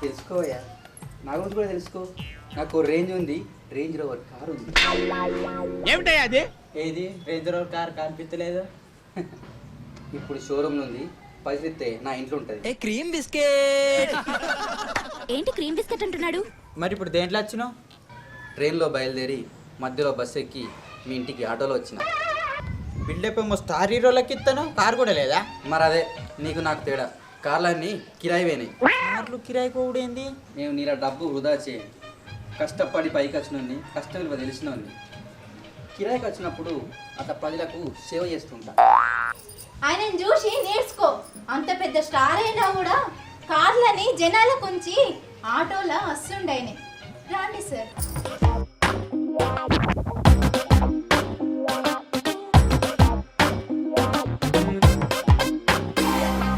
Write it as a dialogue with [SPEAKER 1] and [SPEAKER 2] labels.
[SPEAKER 1] తెలుసుకోయా, నా గురించి కూడా తెలుసుకో. నాకు రేంజ్ ఉంది, రేంజ్ రోవర్ కార్ ఉంది.
[SPEAKER 2] ఏమిటయ్యా అది?
[SPEAKER 3] ఏది రేంజ్ రోవర్ కార్ కనిపించలేదు.
[SPEAKER 1] ఇప్పుడు షోరూమ్లో ఉంది, పరిస్థితి నా ఇంట్లో ఉంటుంది.
[SPEAKER 2] Cream biscuit.
[SPEAKER 4] ఏంటి క్రీమ్ బిస్కెట్ అంటున్నాడు?
[SPEAKER 3] మరి ఇప్పుడు దేంట్లో వచ్చినావు?
[SPEAKER 1] ట్రైన్లో బయలుదేరి మధ్యలో బస్సు ఎక్కి మీ ఇంటికి ఆటోలో వచ్చిన.
[SPEAKER 3] బిల్డప్ ఏమో స్టార్ హీరోలకి ఇస్తాను, కార్ కూడా లేదా?
[SPEAKER 1] మరి అదే నీకు నాకు తేడా, కార్లన్నీ కిరాయి పోయినాయి.
[SPEAKER 3] కార్లు కిరాయి పోవుడేంది?
[SPEAKER 1] నేను నీలా డబ్బు వృధా చేయి, కష్టపడి పైకి వచ్చినోడిని, కష్టం విలువ తెలిసినోడిని. కిరాయికి వచ్చినప్పుడు అట్లా ప్రజలకు సేవ చేస్తుంటా.
[SPEAKER 5] ఆయనను చూసి నేర్చుకో. అంత పెద్ద స్టార్ అయినా కూడా కార్లని జనాల కుంచి ఆటోలా వస్తుండయనే. రాండి సార్.